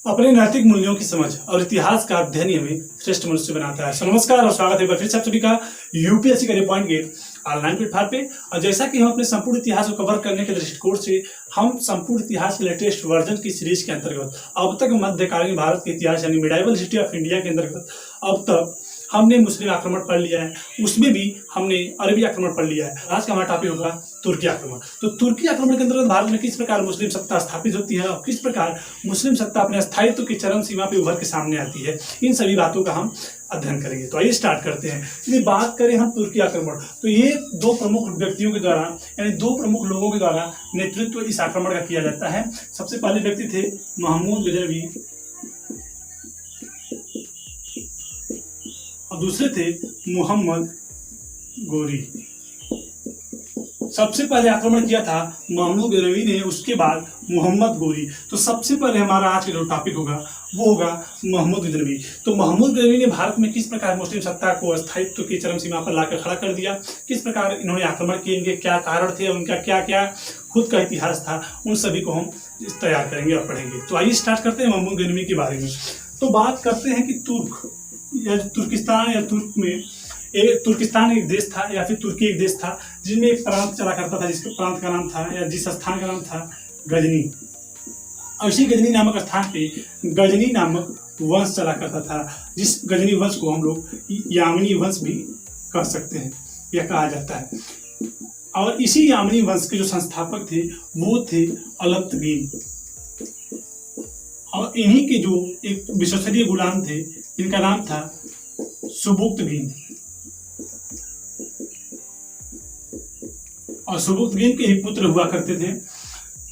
अपने नैतिक मूल्यों की समझ और इतिहास का अध्ययन ही हमें श्रेष्ठ मनुष्य बनाता है। नमस्कार और स्वागत है एक बार फिर से आप सभी का UPSC career point get online platform पे। और जैसा कि हम अपने संपूर्ण इतिहास को कवर करने के दृष्टिकोण से हम संपूर्ण इतिहास के लेटेस्ट वर्जन की सीरीज के अंतर्गत अब तक मध्यकालीन भारत के इतिहास यानी मिडाइवल हिस्ट्री ऑफ इंडिया के अंतर्गत अब तक हमने मुस्लिम आक्रमण पढ़ लिया है, उसमें भी हमने अरबी आक्रमण पढ़ लिया है। आज का हमारा टॉपिक होगा तुर्की आक्रमण। तो तुर्की आक्रमण के अंतर्गत भारत में किस प्रकार मुस्लिम सत्ता स्थापित होती है और किस प्रकार मुस्लिम सत्ता अपने स्थायित्व की चरम सीमा पर उभर के सामने आती है, इन सभी बातों का हम अध्ययन करेंगे। तो आइए स्टार्ट करते हैं। यदि बात करें हम तुर्की आक्रमण, तो ये दो प्रमुख व्यक्तियों के द्वारा यानी दो प्रमुख लोगों के द्वारा नेतृत्व इस आक्रमण का किया जाता है। सबसे पहले व्यक्ति थे महमूद गजनवी और दूसरे थे मोहम्मद गोरी। सबसे पहले आक्रमण किया था महमूद गजनवी ने, उसके बाद मोहम्मद गोरी। तो सबसे पहले हमारा आज का जो टॉपिक होगा वो होगा महमूद गजनवी। तो महमूद गजनवी ने भारत में किस प्रकार मुस्लिम सत्ता को स्थायित्व की चरम सीमा पर लाकर खड़ा कर दिया, किस प्रकार इन्होंने आक्रमण किए, इनके क्या कारण थे, उनका क्या क्या खुद का इतिहास था, उन सभी को हम तैयार करेंगे और पढ़ेंगे। तो आइए स्टार्ट करते हैं महमूद गजनवी के बारे में। तो बात करते हैं कि तुर्किस्तान या तुर्क में तुर्किस्तान एक देश था या फिर तुर्की एक देश था जिसमें एक प्रांत चला करता था, जिसके प्रांत का नाम था या जिस स्थान का नाम था गजनी। और इसी गजनी नामक स्थान पे गजनी नामक वंश चला करता था, जिस गजनी वंश को हम लोग यामिनी वंश भी कह सकते हैं या कहा जाता है। और इसी यामिनी वंश के जो संस्थापक थे वो थे अलतगीन। और इन्हीं के जो एक विश्वसनीय गुलाम थे, इनका नाम था सुबुक्तगीन। और सुबुक्तगीन के ही पुत्र हुआ करते थे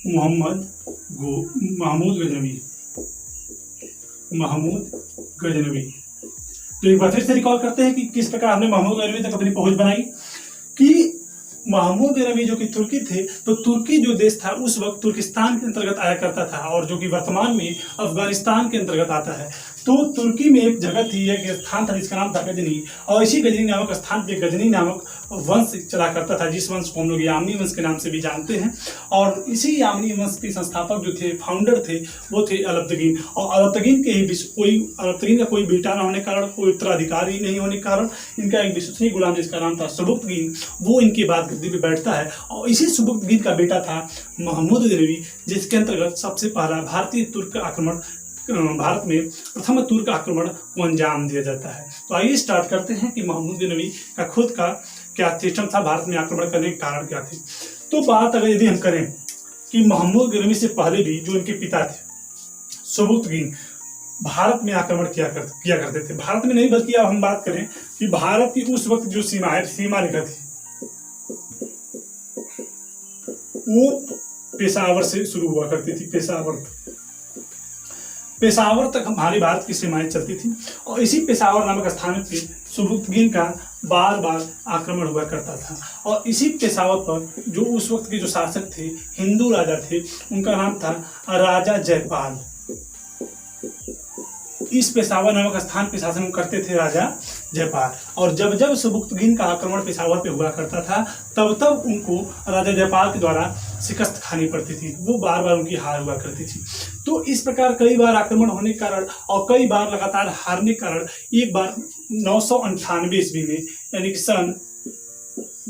महमूद गजनवी। तो एक बार फिर से रिकॉल करते हैं कि किस प्रकार हमने महमूद गजनवी तक अपनी पहुंच बनाई। कि महमूद गजनवी जो कि तुर्की थे, तो तुर्की जो देश था उस वक्त तुर्किस्तान के अंतर्गत आया करता था और जो कि वर्तमान में अफगानिस्तान के अंतर्गत आता है। तो तुर्की में एक जगह थी, एक स्थान था जिसका नाम था गजनी। और इसी गजनी नामक स्थान पे गजनी नामक वंश चला करता था, जिस वंश को हम लोग यामिनी वंश के नाम से भी जानते हैं। और इसी यामिनी वंश के संस्थापक जो थे, फाउंडर थे, वो थे अलतगीन। और अलतगीन के ही अलतगीन का कोई बेटा न होने के कारण, कोई उत्तराधिकारी नहीं होने के कारण, इनका एक विश्वसनीय गुलाम जिसका नाम था सुबुक्तगीन, वो इनके बाद गद्दी पे बैठता है। और इसी सुबुक्तगीन का बेटा था महमूद गजनवी, जिसके अंतर्गत सबसे पहला भारतीय तुर्क आक्रमण, भारत में प्रथम तुर्क आक्रमण को अंजाम दिया जाता है। तो आइए स्टार्ट करते हैं कि महमूद गजनवी का खुद का क्या सिस्टम था, भारत में आक्रमण करने के कारण क्या थे। तो बात अगर यदि हम करें कि महमूद गजनवी से पहले भी जो इनके पिता थे सुबुक्तगीन, भारत में आक्रमण किया करते थे। भारत में नहीं बल्कि अब हम बात करें कि भारत की उस वक्त जो सीमा रेखा थी वो पेशावर से शुरू हुआ करती थी। पेशावर तक हमारे भारत की सीमाएं चलती थी। और इसी पेशावर नामक स्थान पे सुबुक्तगीन का बार बार आक्रमण हुआ करता था। और इसी पेशावर पर जो उस वक्त के जो शासक थे, हिंदू राजा थे, उनका नाम था राजा जयपाल। इस पेशावर नामक स्थान पे शासन करते थे राजा जयपाल। और जब जब सुबुक्तगीन का आक्रमण पेशावर पे हुआ करता था तब तब उनको राजा जयपाल के द्वारा शिकस्त खानी पड़ती थी, वो बार बार उनकी हार हुआ करती थी। तो इस प्रकार कई बार आक्रमण होने के कारण और कई बार लगातार हारने के कारण एक बार 998 ईस्वी में यानी कि सन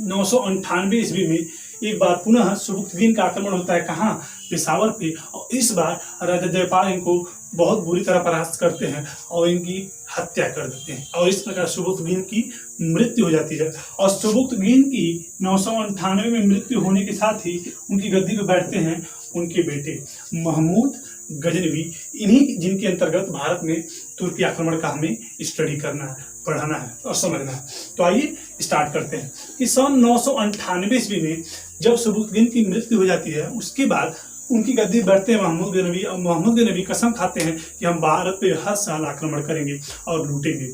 998 ईस्वी में एक बार पुनः सुबुक्तगीन का आक्रमण होता है। कहाँ? पेशावर पे। और इस बार राजा जयपाल इनको बहुत बुरी तरह परास्त करते हैं और इनकी हत्या कर देते हैं। और इस प्रकार सुबुक्तगीन की मृत्यु हो जाती है। और सुबुक्तगीन की 998 में मृत्यु होने के साथ ही उनकी गद्दी पर बैठते हैं उनके बेटे महमूद गजनवी। इन्हीं जिनके अंतर्गत भारत में तुर्की आक्रमण का हमें स्टडी करना है, पढ़ाना है और समझना है। तो आइए स्टार्ट करते हैं कि सन 998 ईस्वी में जब सुबुक्तगीन की मृत्यु हो जाती है, उसके बाद उनकी गद्दी बैठते हैं महमूद गजनवी। और महमूद गजनवी कसम खाते हैं कि हम भारत पे हर साल आक्रमण करेंगे और लूटेंगे।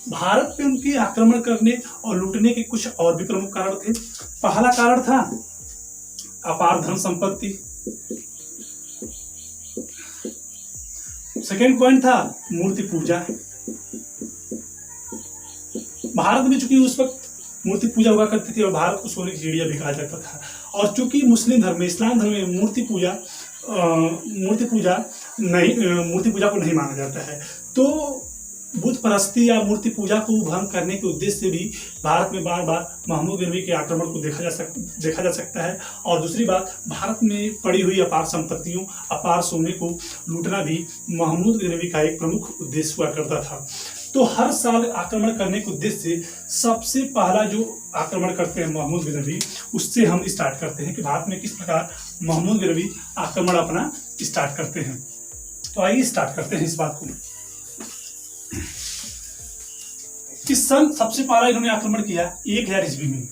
भारत पे उनके आक्रमण करने और लूटने के कुछ और भी प्रमुख कारण थे। पहला कारण था अपार धन संपत्ति। सेकेंड पॉइंट था मूर्ति पूजा। भारत में चूंकि उस वक्त मूर्ति पूजा हुआ करती थी और भारत को सोने की चिड़िया भी कहा जाता था। और चूंकि मुस्लिम धर्म में, इस्लाम धर्म में मूर्ति पूजा नहीं, मूर्ति पूजा को नहीं माना जाता है। तो बुत परस्ती या मूर्ति पूजा को भंग करने के उद्देश्य से भी भारत में बार बार महमूद गजनवी के आक्रमण को देखा जा सकता है। और दूसरी बात, भारत में पड़ी हुई अपार संपत्तियों, अपार सोने को लूटना भी महमूद गजनवी का एक प्रमुख उद्देश्य हुआ करता था। तो हर साल आक्रमण करने के उद्देश्य से सबसे पहला जो आक्रमण करते हैं महमूद गजनवी, उससे हम स्टार्ट करते हैं कि भारत में किस प्रकार महमूद गजनवी आक्रमण अपना स्टार्ट करते हैं। तो आइए स्टार्ट करते हैं इस बात को। इस सन सबसे पहला इन्होंने आक्रमण किया 1000 ईस्वी में,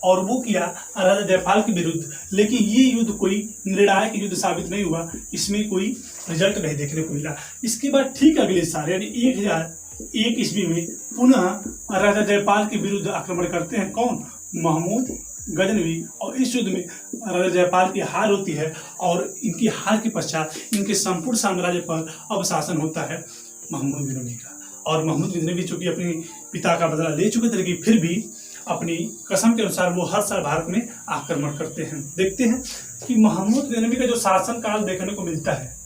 और वो किया राजा जयपाल के विरुद्ध। लेकिन ये युद्ध कोई निर्णायक युद्ध साबित नहीं हुआ, इसमें कोई रिजल्ट नहीं देखने को मिला। इसके बाद ठीक अगले साल यानी 1001 ईस्वी में पुनः राजा जयपाल के विरुद्ध आक्रमण करते हैं कौन? महमूद गजनवी। और इस युद्ध में राजा जयपाल की हार होती है, और इनकी हार के पश्चात इनके संपूर्ण साम्राज्य पर अब शासन होता है महमूद गजनवी का। और महमूद गजनवी चूंकि अपने पिता का बदला ले चुके थे, लेकिन फिर भी अपनी कसम के अनुसार वो हर साल भारत में आक्रमण करते हैं। देखते हैं कि महमूद गजनवी का जो शासन काल देखने को मिलता है,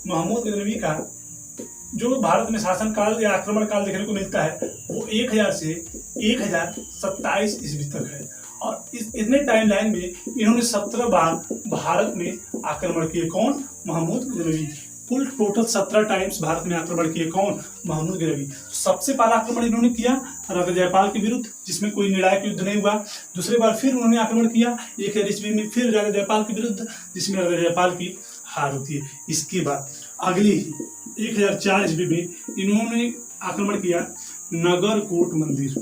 महमूद गजनवी का जो भारत में शासन काल या आक्रमण काल देखने को मिलता है, वो 1000 से 1027 ईस्वी तक है। और इस इतने टाइम लाइन में इन्होंने 17 बार भारत में आक्रमण किए। कौन? महमूद गजनवी। कुल टोटल 17 टाइम्स भारत में आक्रमण किए। कौन? महमूद गजनवी। सबसे पहला आक्रमण इन्होंने किया राजा जयपाल के विरुद्ध, जिसमें कोई निर्णायक युद्ध नहीं हुआ। दूसरी बार फिर उन्होंने आक्रमण किया 1000 ईस्वी में, फिर राजा जयपाल के विरुद्ध, जिसमें राजा जयपाल की हार होती है। इसके बाद अगली 1004 ईस्वी में इन्होंने आक्रमण किया नगरकोट मंदिर,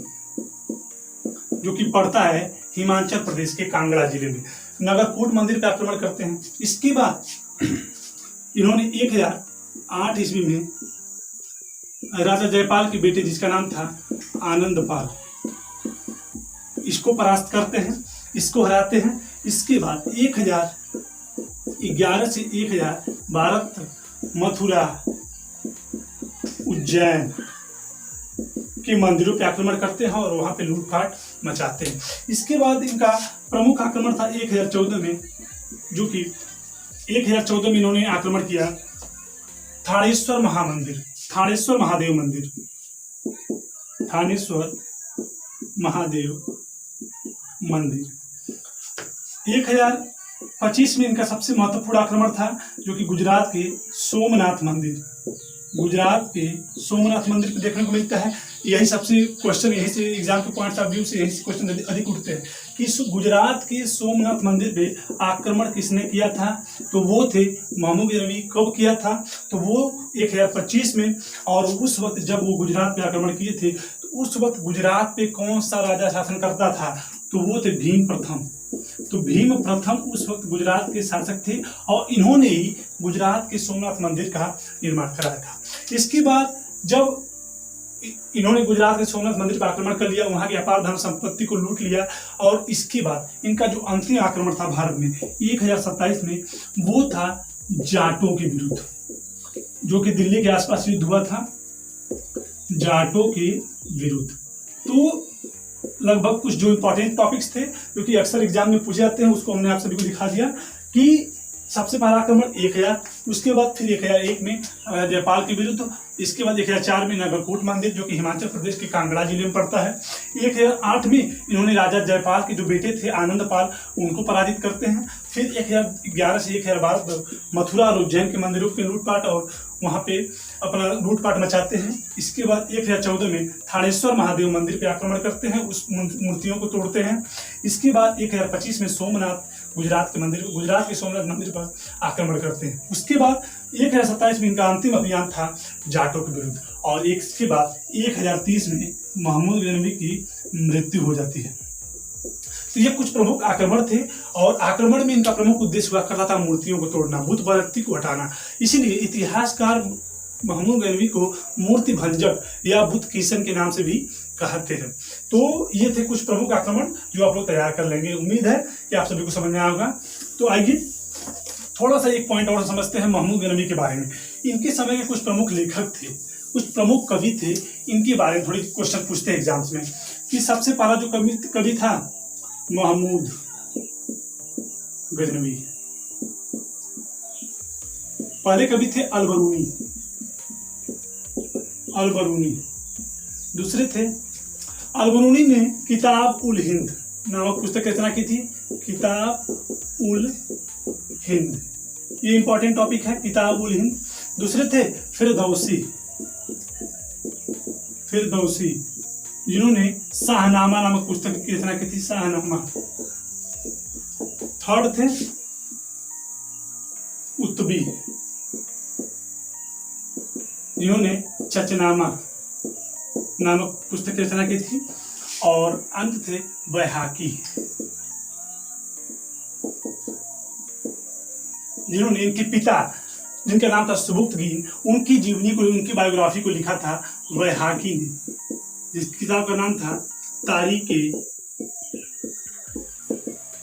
जो कि पड़ता है हिमाचल प्रदेश के कांगड़ा जिले में। नगरकोट मंदिर पर आक्रमण करते हैं। इसके बाद इन्होंने 1008 ईस्वी में राजा जयपाल के बेटे, जिसका नाम था आनंदपाल, इसको परास्त करते हैं, इसको हराते हैं। इसके बाद 1011 से 1012 तक मथुरा, उज्जैन के मंदिरों पे आक्रमण करते हैं और वहां पे लूटपाट मचाते हैं। इसके बाद इनका प्रमुख आक्रमण था 1014 में, जो कि 1014 में इन्होंने आक्रमण किया थानेश्वर महामंदिर, थानेश्वर महादेव मंदिर, थानेश्वर महादेव मंदिर। 1025 में इनका सबसे महत्वपूर्ण आक्रमण था, जो कि गुजरात के सोमनाथ मंदिर, गुजरात के सोमनाथ मंदिर पे देखने को मिलता है। यही सबसे क्वेश्चन, यही से एग्जाम के पॉइंट्स ऑफ व्यू से यही से क्वेश्चन अधिक उठते हैं कि गुजरात के सोमनाथ मंदिर पे आक्रमण किसने किया था? तो वो थे महमूद गजनवी। कब किया था? तो वो 1025 में। और उस वक्त जब वो गुजरात पे आक्रमण किए थे, तो उस वक्त गुजरात पे कौन सा राजा शासन करता था? तो वो थे भीम प्रथम। तो भीम प्रथम उस वक्त गुजरात के शासक थे, और इन्होंने ही गुजरात के सोमनाथ मंदिर का निर्माण कराया था। इसके बाद जब इन्होंने गुजरात के सोमनाथ मंदिर पर आक्रमण कर लिया, वहां की अपार धन संपत्ति को लूट लिया, और इसके बाद इनका जो अंतिम आक्रमण था भारत में 1027 में, वो था जाटों के विरुद्ध, जो कि दिल्ली के आसपास युद्ध हुआ था जाटों के विरुद्ध। तो लगभग कुछ जो इंपॉर्टेंट टॉपिक्स थे, जो कि अक्सर एग्जाम में पूछे जाते हैं, उसको हमने आप सभी को दिखा दिया कि सबसे पहला आक्रमण 1000, उसके बाद फिर 1001 में जयपाल के विरुद्ध, इसके बाद 1004 में नगरकोट मंदिर, जो कि हिमाचल प्रदेश के कांगड़ा जिले में पड़ता है। 1008 में इन्होंने राजा जयपाल के जो बेटे थे आनंदपाल, उनको पराजित करते हैं। फिर 1011 से 1012 मथुरा और उज्जैन के मंदिरों पे लूटपाट और वहाँ पे अपना लूटपाट मचाते हैं। इसके बाद 1014 में थानेश्वर महादेव मंदिर पे आक्रमण करते हैं, उस मूर्तियों को तोड़ते हैं। इसके बाद 1025 में सोमनाथ, गुजरात के सोमनाथ मंदिर पर आक्रमण करते हैं। उसके बाद 1027 में इनका अंतिम अभियान था जाटों के विरुद्ध, और इसके बाद 1030 में महमूद गजनवी की मृत्यु हो जाती है। तो ये कुछ प्रमुख आक्रमण थे, और आक्रमण में इनका प्रमुख उद्देश्य हुआ करता था मूर्तियों को तोड़ना, बुत परस्ती को हटाना। इसीलिए इतिहासकार महमूद गजनवी को मूर्ति भंजक या बुत कीचन के नाम से भी कहते हैं। तो ये थे कुछ प्रमुख आक्रमण जो आप लोग तैयार कर लेंगे। उम्मीद है कि आप सभी को समझ में आया होगा। तो आइए थोड़ा सा एक पॉइंट और समझते हैं महमूद गजनवी के बारे में। इनके समय के कुछ प्रमुख लेखक थे, कुछ प्रमुख कवि थे, इनके बारे में थोड़ी क्वेश्चन पूछते हैं एग्जाम्स में कि सबसे पहला जो कवि था महमूद गजनवी। पहले कवि थे अल-बरूनी, अल-बरूनी। दूसरे थे अल-बरूनी ने किताब उल हिंद नामक पुस्तक रचना की थी, किताब उल हिंद, ये इंपॉर्टेंट टॉपिक है, किताब उल हिंद। दूसरे थे फिरदौसी, फिरदौसी जिन्होंने शाहनामा नामक पुस्तक की रचना की थी, शाहनामा। थर्ड थे उत्बी जिन्होंने चचनामा नामक पुस्तक की रचना की थी। और अंत थे बैहाकी जिन्होंने, इनके पिता जिनका नाम था सुबुक्तगीन, उनकी जीवनी को, उनकी बायोग्राफी को लिखा था बैहाकी ने, जिस किताब का नाम था तारीके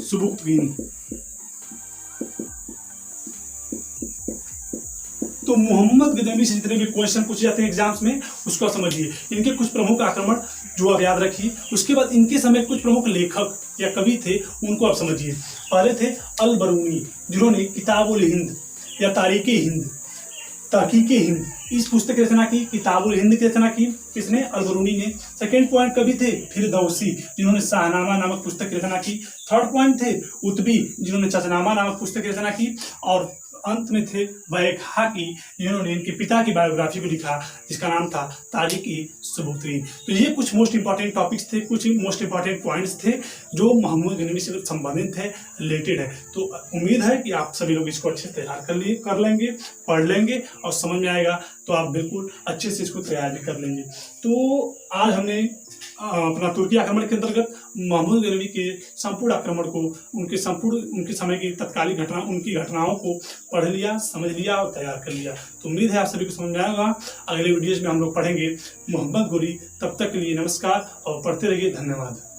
सुबुक्तगीन। तो मोहम्मद गजनवी से जितने भी क्वेश्चन पूछे जाते हैं एग्जाम्स में, उसको समझिए। इनके कुछ प्रमुख आक्रमण जो आप याद रखिए, उसके बाद इनके समय कुछ प्रमुख लेखक या कवि थे, उनको आप समझिए। पहले थे अल-बरूनी जिन्होंने किताब उल हिंद या तारीके हिंद, तहकीके हिंद, इस पुस्तक की रचना की, किताब उल हिंद की रचना की, किसने? अल-बरूनी ने। सेकेंड पॉइंट कवि थे फिरदौसी जिन्होंने शाहनामा नामक पुस्तक की रचना की। थर्ड पॉइंट थे उत्बी जिन्होंने चचनामा नामक पुस्तक की रचना की। और अंत में थे बैहाकी जिन्होंने इनके पिता की बायोग्राफी को लिखा, जिसका नाम था तारीके सुबुक्तगीन। तो ये कुछ मोस्ट इंपॉर्टेंट टॉपिक्स थे, कुछ मोस्ट इंपॉर्टेंट पॉइंट्स थे जो मोहम्मद गजनवी से संबंधित है, रिलेटेड है। तो उम्मीद है कि आप सभी लोग इसको अच्छे से तैयार कर लेंगे, पढ़ लेंगे और समझ में आएगा, तो आप बिल्कुल अच्छे से इसको तैयार भी कर लेंगे। तो आज हमने अपना तुर्की आक्रमण के अंतर्गत मोहम्मद गजनवी के संपूर्ण आक्रमण को, उनके समय की तत्कालीन घटना, उनकी घटनाओं को पढ़ लिया, समझ लिया और तैयार कर लिया। तो उम्मीद है आप सभी को समझ में आएगा। अगले वीडियोज में हम लोग पढ़ेंगे मोहम्मद गोरी। तब तक के लिए नमस्कार और पढ़ते रहिए। धन्यवाद।